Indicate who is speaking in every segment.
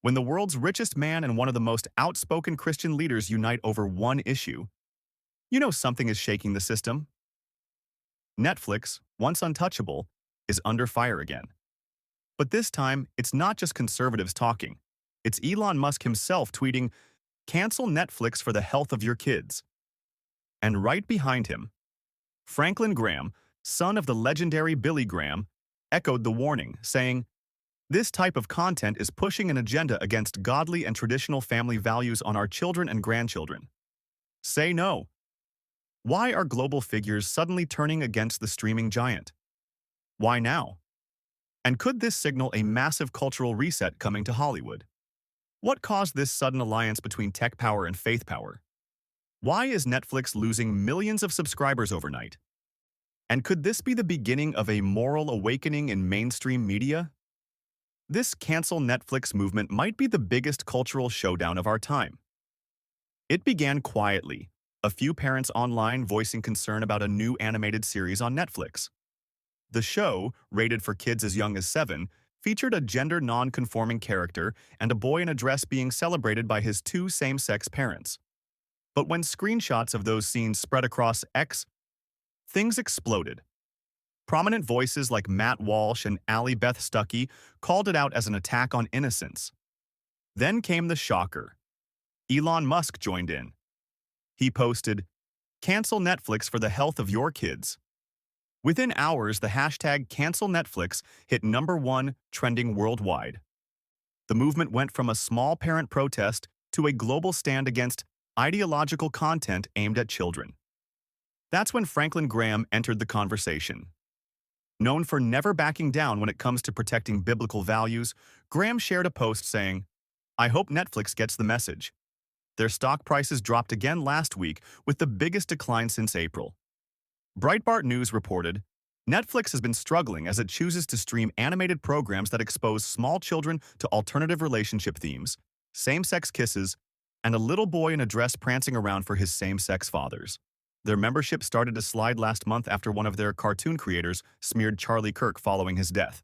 Speaker 1: When the world's richest man and one of the most outspoken Christian leaders unite over one issue, you know something is shaking the system. Netflix, once untouchable, is under fire again. But this time, it's not just conservatives talking. It's Elon Musk himself tweeting, "Cancel Netflix for the health of your kids." And right behind him, Franklin Graham, son of the legendary Billy Graham, echoed the warning, saying, "This type of content is pushing an agenda against godly and traditional family values on our children and grandchildren. Say no." Why are global figures suddenly turning against the streaming giant? Why now? And could this signal a massive cultural reset coming to Hollywood? What caused this sudden alliance between tech power and faith power? Why is Netflix losing millions of subscribers overnight? And could this be the beginning of a moral awakening in mainstream media? This cancel Netflix movement might be the biggest cultural showdown of our time. It began quietly, a few parents online voicing concern about a new animated series on Netflix. The show, rated for kids as young as 7, featured a gender non-conforming character and a boy in a dress being celebrated by his two same-sex parents. But when screenshots of those scenes spread across X, things exploded. Prominent voices like Matt Walsh and Allie Beth Stuckey called it out as an attack on innocence. Then came the shocker. Elon Musk joined in. He posted, "Cancel Netflix for the health of your kids." Within hours, the hashtag #CancelNetflix hit #1 trending worldwide. The movement went from a small parent protest to a global stand against ideological content aimed at children. That's when Franklin Graham entered the conversation. Known for never backing down when it comes to protecting biblical values, Graham shared a post saying, "I hope Netflix gets the message." Their stock prices dropped again last week with the biggest decline since April. Breitbart News reported, Netflix has been struggling as it chooses to stream animated programs that expose small children to alternative relationship themes, same-sex kisses, and a little boy in a dress prancing around for his same-sex fathers. Their membership started to slide last month after one of their cartoon creators smeared Charlie Kirk following his death.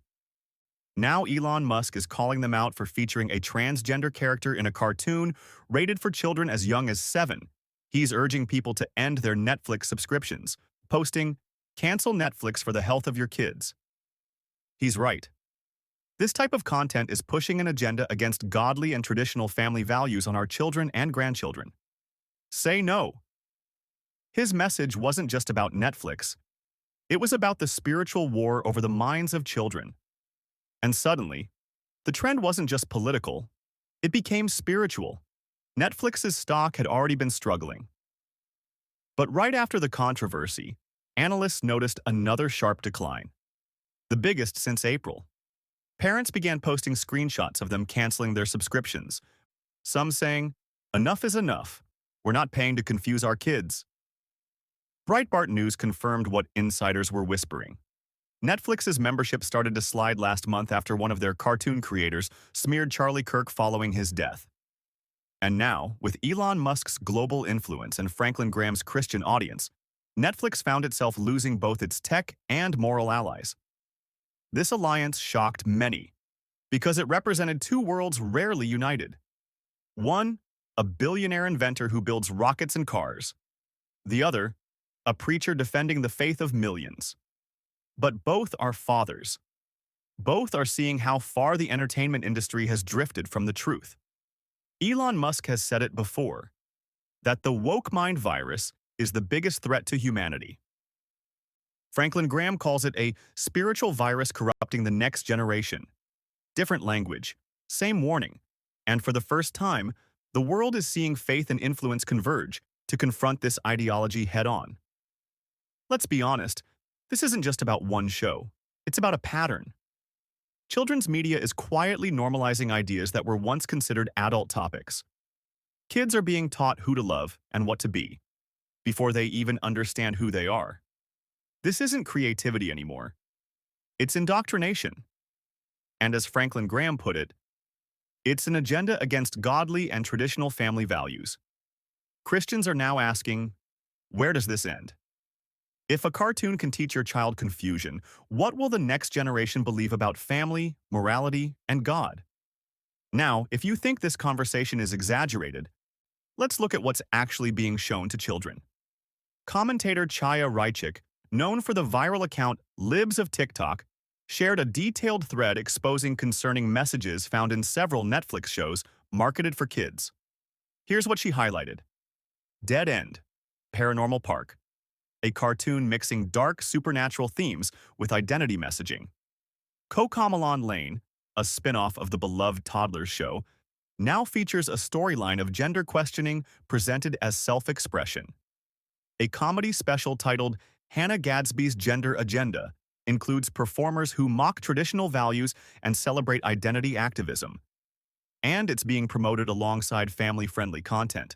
Speaker 1: Now Elon Musk is calling them out for featuring a transgender character in a cartoon rated for children as young as 7. He's urging people to end their Netflix subscriptions, posting, "Cancel Netflix for the health of your kids." He's right. This type of content is pushing an agenda against godly and traditional family values on our children and grandchildren. Say no. His message wasn't just about Netflix. It was about the spiritual war over the minds of children. And suddenly, the trend wasn't just political, it became spiritual. Netflix's stock had already been struggling. But right after the controversy, analysts noticed another sharp decline, the biggest since April. Parents began posting screenshots of them canceling their subscriptions, some saying, "Enough is enough. We're not paying to confuse our kids." Breitbart News confirmed what insiders were whispering. Netflix's membership started to slide last month after one of their cartoon creators smeared Charlie Kirk following his death. And now, with Elon Musk's global influence and Franklin Graham's Christian audience, Netflix found itself losing both its tech and moral allies. This alliance shocked many, because it represented two worlds rarely united. One, a billionaire inventor who builds rockets and cars. The other, a preacher defending the faith of millions. But both are fathers. Both are seeing how far the entertainment industry has drifted from the truth. Elon Musk has said it before, that the woke mind virus is the biggest threat to humanity. Franklin Graham calls it a spiritual virus corrupting the next generation. Different language, same warning. And for the first time, the world is seeing faith and influence converge to confront this ideology head-on. Let's be honest, this isn't just about one show. It's about a pattern. Children's media is quietly normalizing ideas that were once considered adult topics. Kids are being taught who to love and what to be, before they even understand who they are. This isn't creativity anymore. It's indoctrination. And as Franklin Graham put it, it's an agenda against godly and traditional family values. Christians are now asking, where does this end? If a cartoon can teach your child confusion, what will the next generation believe about family, morality, and God? Now, if you think this conversation is exaggerated, let's look at what's actually being shown to children. Commentator Chaya Raichik, known for the viral account Libs of TikTok, shared a detailed thread exposing concerning messages found in several Netflix shows marketed for kids. Here's what she highlighted. Dead End, Paranormal Park, a cartoon mixing dark supernatural themes with identity messaging. Cocomelon Lane, a spin-off of the beloved toddlers show, now features a storyline of gender questioning presented as self-expression. A comedy special titled Hannah Gadsby's Gender Agenda includes performers who mock traditional values and celebrate identity activism. And it's being promoted alongside family-friendly content.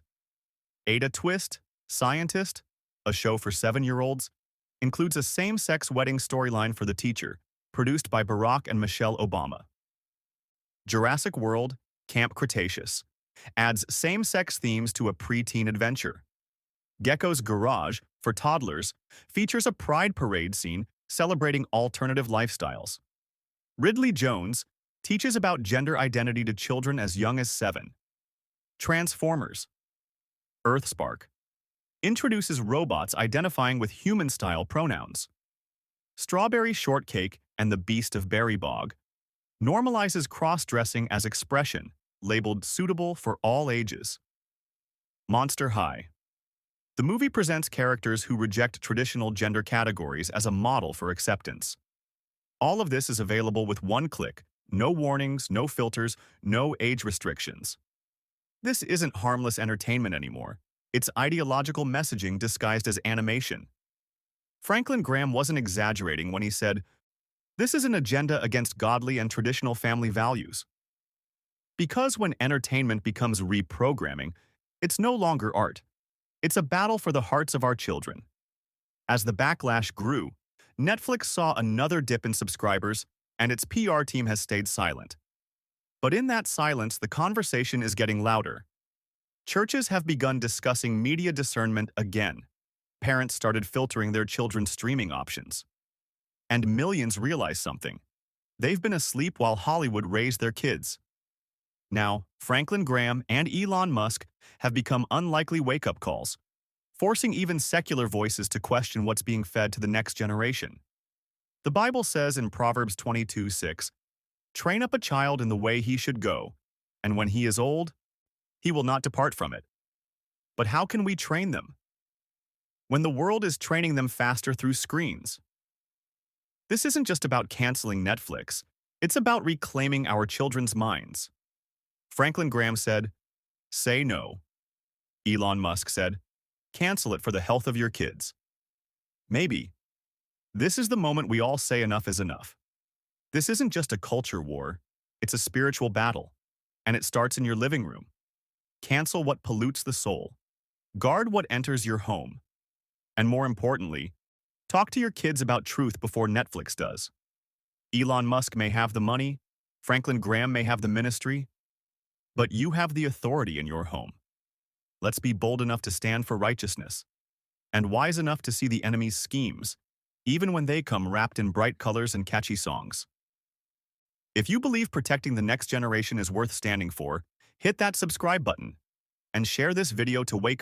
Speaker 1: Ada Twist, Scientist, a show for 7-year-olds, includes a same-sex wedding storyline for the teacher, produced by Barack and Michelle Obama. Jurassic World, Camp Cretaceous, adds same-sex themes to a preteen adventure. Gecko's Garage, for toddlers, features a pride parade scene celebrating alternative lifestyles. Ridley Jones teaches about gender identity to children as young as 7. Transformers, Earthspark, introduces robots identifying with human-style pronouns. Strawberry Shortcake and the Beast of Berry Bog normalizes cross-dressing as expression, labeled suitable for all ages. Monster High. The movie presents characters who reject traditional gender categories as a model for acceptance. All of this is available with one click, no warnings, no filters, no age restrictions. This isn't harmless entertainment anymore. It's ideological messaging disguised as animation. Franklin Graham wasn't exaggerating when he said, "This is an agenda against godly and traditional family values." Because when entertainment becomes reprogramming, it's no longer art. It's a battle for the hearts of our children. As the backlash grew, Netflix saw another dip in subscribers, and its PR team has stayed silent. But in that silence, the conversation is getting louder. Churches have begun discussing media discernment again. Parents started filtering their children's streaming options. And millions realize something. They've been asleep while Hollywood raised their kids. Now, Franklin Graham and Elon Musk have become unlikely wake-up calls, forcing even secular voices to question what's being fed to the next generation. The Bible says in Proverbs 22:6, "Train up a child in the way he should go, and when he is old, he will not depart from it." But how can we train them when the world is training them faster through screens? This isn't just about canceling Netflix, it's about reclaiming our children's minds. Franklin Graham said, "Say no." Elon Musk said, "Cancel it for the health of your kids." Maybe. This is the moment we all say enough is enough. This isn't just a culture war, it's a spiritual battle, and it starts in your living room. Cancel what pollutes the soul. Guard what enters your home. And more importantly, talk to your kids about truth before Netflix does. Elon Musk may have the money, Franklin Graham may have the ministry, but you have the authority in your home. Let's be bold enough to stand for righteousness, and wise enough to see the enemy's schemes, even when they come wrapped in bright colors and catchy songs. If you believe protecting the next generation is worth standing for, hit that subscribe button and share this video to wake up